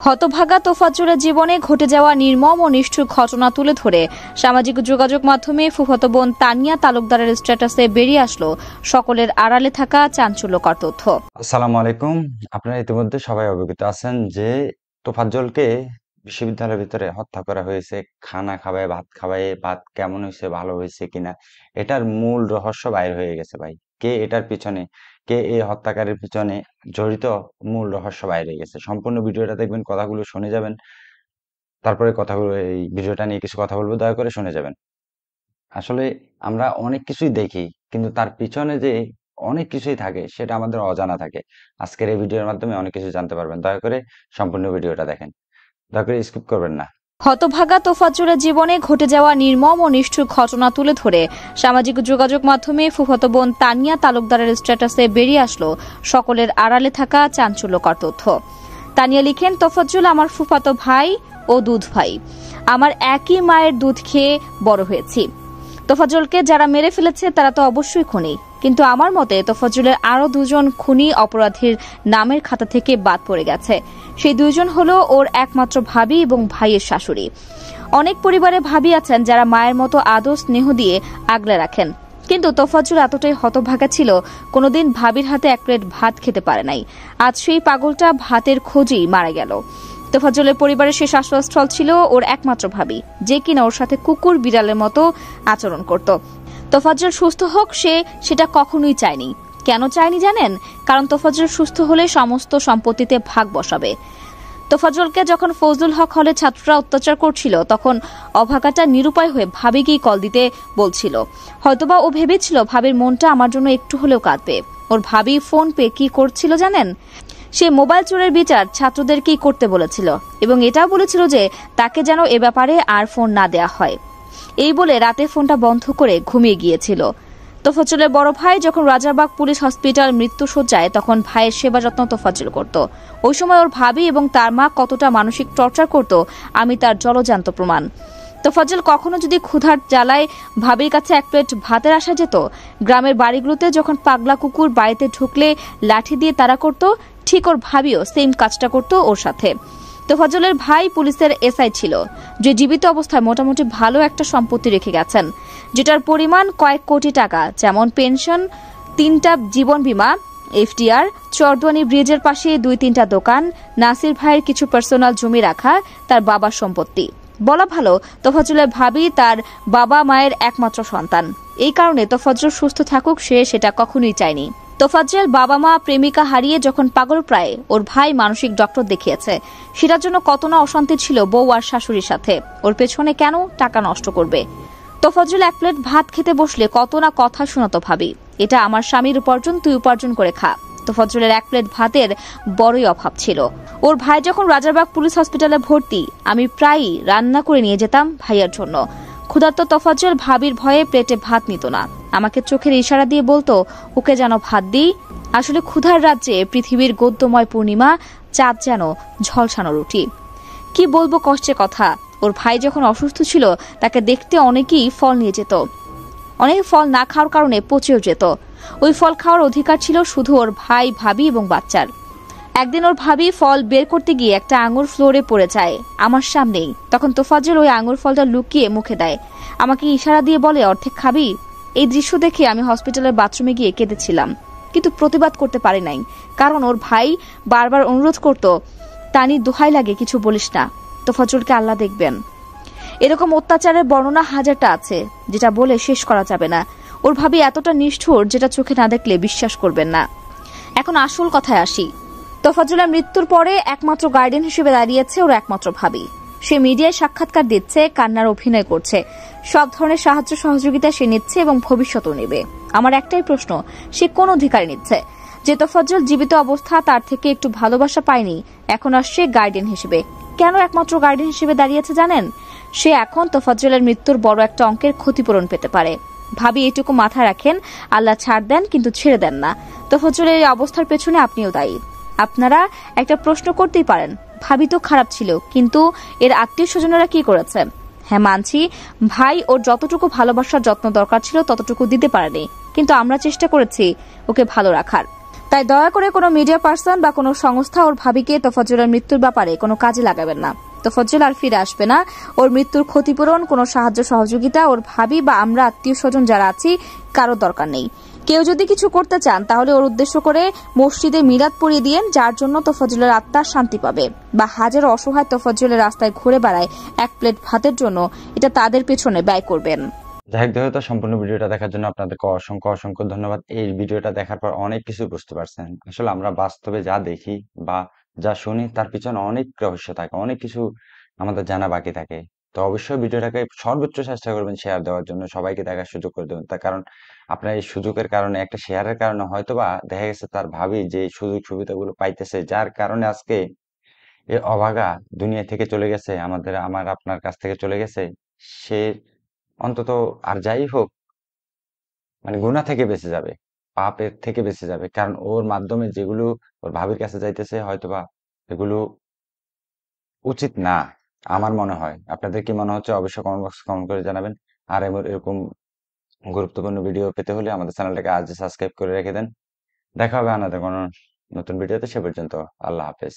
হতভাগা তোফাজ্জলের জীবনে ঘটে যাওয়া নির্মম ও নিষ্ঠুর ঘটনা তুলে ধরে সামাজিক যোগাযোগ মাধ্যমে ফুফাতো বোন তানিয়া তালুকদারের স্ট্যাটাসে বেরিয়ে আসলো সকলের আড়ালে থাকা চাঞ্চল্যকর তথ্য। আসসালামু আলাইকুম। আপনারা ইতিমধ্যে সবাই অবগত আছেন যে তোফাজ্জলকে বিশ্ববিদ্যালয়ের ভিতরে হত্যা করা হয়েছে। খানা খাওয়ায়, ভাত খাওয়ায়, ভাত কেমন হয়েছে, ভালো হয়েছে কিনা, এটার মূল রহস্য বাইর হয়ে গেছে ভাই। কে এটার পিছনে, কে এই হত্যাকারীর পিছনে জড়িত, মূল রহস্য বাইরে গেছে। সম্পূর্ণ ভিডিওটা দেখবেন, কথাগুলো শুনে যাবেন, তারপরে কথাগুলো এই ভিডিওটা নিয়ে কিছু কথা বলবো, দয়া করে শুনে যাবেন। আসলে আমরা অনেক কিছুই দেখি, কিন্তু তার পিছনে যে অনেক কিছুই থাকে সেটা আমাদের অজানা থাকে। আজকের এই ভিডিওর মাধ্যমে অনেক কিছু জানতে পারবেন। দয়া করে সম্পূর্ণ ভিডিওটা দেখেন, দয়া করে স্কিপ করবেন না। হতভাগা তোফাজ্জলের জীবনে ঘটে যাওয়া নির্মম ও নিষ্ঠুর ঘটনা তুলে ধরে সামাজিক যোগাযোগ মাধ্যমে ফুফাতো বোন তানিয়া তালুকদারের স্ট্যাটাসে বেরিয়ে আসলো সকলের আড়ালে থাকা চাঞ্চল্যকর তথ্য। তানিয়া লিখেন, তোফাজ্জল আমার ফুফাতো ভাই ও দুধ ভাই। আমার একই মায়ের দুধ খেয়ে বড় হয়েছি। তোফাজ্জলকে যারা মেরে ফেলেছে তারা তো অবশ্যই খুনি, কিন্তু আমার মতে তোফাজ্জলের আরো দুজন খুনি অপরাধীর নামের খাতা থেকে বাদ পড়ে গেছে। সেই দুইজন হলো ওর একমাত্র ভাবি এবং ভাইয়ের শাশুড়ি। অনেক পরিবারে ভাবি আছেন যারা মায়ের মতো আদর স্নেহ দিয়ে আগলে রাখেন, কিন্তু তোফাজ্জল এতটাই হতভাগা ছিল, কোনোদিন ভাবির হাতে এক প্লেট ভাত খেতে পারে নাই। আজ সেই পাগলটা ভাতের খোঁজেই মারা গেল। তোফাজ্জলের পরিবারের শেষ আশ্রয়স্থল ছিল ওর একমাত্র ভাবি, যে কিনা ওর সাথে কুকুর বিড়ালের মতো আচরণ করত। তোফাজ্জল সুস্থ হোক সেটা কখনোই চায়নি। কেন চায়নি জানেন? কারণ তোফাজ্জল সুস্থ হলে সমস্ত সম্পত্তিতে ভাগ বসাবে। তোফাজ্জলকে যখন ফজলুল হক হলে ছাত্ররা অত্যাচার করছিল, তখন অভাগাটা নিরুপায় হয়ে ভাবিকেই কল দিতে বলছিল। হয়তোবা ও ভেবেছিল ভাবির মনটা আমার জন্য একটু হলেও কাঁদবে। ওর ভাবি ফোন পে কি করছিল জানেন? সে মোবাইল চোরের বিচার ছাত্রদেরকেই করতে বলেছিল এবং এটাও বলেছিল যে তাকে যেন এ ব্যাপারে আর ফোন না দেয়া হয়। এই বলে রাতে ফোনটা বন্ধ করে ঘুমিয়ে গিয়েছিল। তোফাজ্জলের বড় ভাই যখন রাজারবাগ পুলিশ হসপিটাল মৃত্যুশয্যায়, তখন ভাইয়ের সেবা যত্ন তোফাজ্জল করত। ওই সময় ওর ভাবি এবং তার মা কতটা মানসিক টর্চার করত আমি তার জলজান্ত প্রমাণ। তোফাজ্জল কখনো যদি ক্ষুধার জ্বালায় ভাবির কাছে এক প্লেট ভাতের আশা যেত, গ্রামের বাড়িগুলোতে যখন পাগলা কুকুর বাড়িতে ঢুকলে লাঠি দিয়ে তাড়া করত, ঠিক ওর ভাবিও সেম কাজটা করত ওর সাথে। তোফাজ্জলের ভাই পুলিশের এসআই ছিল, যে জীবিত অবস্থায় মোটামুটি ভালো একটা সম্পত্তি রেখে গেছেন, যেটার পরিমাণ কয়েক কোটি টাকা, যেমন পেনশন, 3টা জীবন বীমা, এফডিআর, চরদুয়ানি ব্রিজের পাশে 2-3টা দোকান, নাসির ভাইয়ের কিছু পার্সোনাল জমি রাখা তার বাবার সম্পত্তি। বলা ভালো, তোফাজ্জলের ভাবি তার বাবা মায়ের একমাত্র সন্তান। এই কারণে তোফাজ্জল সুস্থ থাকুক সেটা কখনোই চায়নি। তোফাজ্জল বাবা মা প্রেমিকা হারিয়ে যখন পাগল প্রায়, ওর ভাই মানসিক ডক্টর দেখিয়েছে। সেটার জন্য কত না অশান্তি ছিল বউ আর শাশুড়ির সাথে। ওর পেছনে কেন টাকা নষ্ট করবে? তোফাজ্জল এক প্লেট ভাত খেতে বসলে কত না কথা শোনাতো ভাবি, এটা আমার স্বামীর উপার্জন, তুই উপার্জন করে খা। তোফাজ্জলের এক প্লেট ভাতের বড়ই অভাব ছিল। ওর ভাই যখন রাজারবাগ পুলিশ হসপিটালে ভর্তি, আমি প্রায়ই রান্না করে নিয়ে যেতাম ভাইয়ার জন্য। ক্ষুধার্ত তোফাজ্জল ভাবির ভয়ে প্লেটে ভাত নিত না, আমাকে চোখের ইশারা দিয়ে বলতো ওকে যেন ভাত দিই। আসলে ক্ষুধার রাজ্যে পৃথিবীর গদ্যময় পূর্ণিমা, চাঁদ যেন ঝলসানো রুটি। কি বলবো কষ্টের কথা। ওর ভাই যখন অসুস্থ ছিল, তাকে দেখতে অনেকেই ফল নিয়ে যেত। অনেক ফল না খাওয়ার কারণে পচেও যেত। ওই ফল খাওয়ার অধিকার ছিল শুধু ওর ভাই, ভাবি এবং বাচ্চার। একদিন ওর ভাবি ফল বের করতে গিয়ে একটা আঙুর ফ্লোরে পড়ে যায় আমার সামনেই। তখন তোফাজ্জল ওই আঙুর ফলটা লুকিয়ে মুখে দেয়, আমাকে ইশারা দিয়ে বলে, অর্ধেক খাবি? এই দৃশ্য দেখে আমি হসপিটালের বাথরুমে গিয়ে কেঁদেছিলাম, কিন্তু প্রতিবাদ করতে পারি নাই, কারণ ওর ভাই বারবার অনুরোধ করত, তানি দোহাই লাগে কিছু বলিস না, তোফাজ্জলকে আল্লাহ দেখবেন। এরকম অত্যাচারের বর্ণনা হাজারটা আছে, যেটা বলে শেষ করা যাবে না। ওর ভাবি এতটা নিষ্ঠুর, যেটা চোখে না দেখলে বিশ্বাস করবেন না। এখন আসল কথায় আসি। তোফাজ্জলের মৃত্যুর পরে একমাত্র গার্ডিয়ান হিসেবে দাঁড়িয়েছে ওর একমাত্র ভাবি। সে মিডিয়ায় সাক্ষাৎকার দিচ্ছে, কান্নার অভিনয় করছে, সব ধরনের সাহায্য সহযোগিতা সে নিচ্ছে এবং ভবিষ্যতেও নেবে। আমার একটাই প্রশ্ন, সে কোন অধিকারে নিচ্ছে? যে তোফাজ্জল জীবিত অবস্থা তার থেকে একটু ভালোবাসা পায়নি, এখন আসছে গার্ডিয়ান হিসেবে। কেন একমাত্র গার্ডিয়ান হিসেবে দাঁড়িয়েছে জানেন? সে এখন তোফাজ্জলের মৃত্যুর বড় একটা অঙ্কের ক্ষতিপূরণ পেতে পারে। ভাবি এটুকু মাথায় রাখেন, আল্লাহ ছাড় দেন কিন্তু ছেড়ে দেন না। তোফাজ্জলের এই অবস্থার পেছনে আপনিও দায়ী। আপনারা একটা প্রশ্ন করতেই পারেন, ভাবি তো খারাপ ছিল, কিন্তু এর আত্মীয় স্বজনেরা কি করেছে? হ্যাঁ মানছি, ভাই ওর যতটুকু ভালোবাসার যত্ন দরকার ছিল ততটুকু দিতে পারেনি, কিন্তু আমরা চেষ্টা করেছি ওকে ভালো রাখার। তাই দয়া করে কোনো মিডিয়া পার্সন বা কোনো সংস্থা ওর ভাবিকে তোফাজ্জলের মৃত্যুর ব্যাপারে কোনো কাজে লাগাবেন না। তোফাজ্জল আর ফিরে আসবে না। ওর মৃত্যুর ক্ষতিপূরণ, কোনো সাহায্য সহযোগিতা ওর ভাবি বা আমরা আত্মীয় স্বজন যারা আছি কারো দরকার নেই। কেউ যদি কিছু করতে চান তাহলে ওর উদ্দেশ্য করে মসজিদে মিলাদ পড়িয়ে দিয়েন, যার জন্য তোফাজ্জলের আত্মা শান্তি পাবে। বা হাজারো অসহায় তোফাজ্জলের রাস্তায় ঘুরে বেড়ায় এক প্লেট ভাতের জন্য, এটা তাদের পেছনে ব্যয় করবেন। যাই হোক, যেহেতু সম্পূর্ণ ভিডিওটা দেখার জন্য আপনাদেরকে অসংখ্য অসংখ্য ধন্যবাদ। এই ভিডিওটা দেখার পর অনেক কিছু বুঝতে পারছেন। আসলে আমরা বাস্তবে যা দেখি বা যা শুনি তার পিছনে অনেক রহস্য থাকে, অনেক কিছু আমাদের জানা বাকি থাকে। তো অবশ্যই ভিডিওটাকে সর্বোচ্চ চেষ্টা করবেন শেয়ার দেওয়ার জন্য, সবাইকে দেখার সুযোগ করে দেবেন। তার কারণ আপনার এই সুযোগের কারণে, একটা শেয়ারের কারণে হয়তোবা দেখা গেছে তার ভাবি যে সুযোগ সুবিধাগুলো পাইতেছে, যার কারণে আজকে এ অভাগা দুনিয়া থেকে চলে গেছে, আমার আপনার কাছ থেকে চলে গেছে, সে অন্তত আর যাই হোক মানে গুনাহ থেকে বেঁচে যাবে, পাপের থেকে বেঁচে যাবে। কারণ ওর মাধ্যমে যেগুলো ওর ভাবির কাছে যাইতেছে হয়তোবা এগুলো উচিত না, আমার মনে হয়। আপনাদের কি মনে হচ্ছে অবশ্যই কমেন্ট বক্সে কমেন্ট করে জানাবেন। আর এরকম গুরুত্বপূর্ণ ভিডিও পেতে হলে আমাদের চ্যানেলটাকে আজই সাবস্ক্রাইব করে রেখে দেন। দেখা হবে আমাদের কোনো নতুন ভিডিওতে, সে পর্যন্ত আল্লাহ হাফেজ।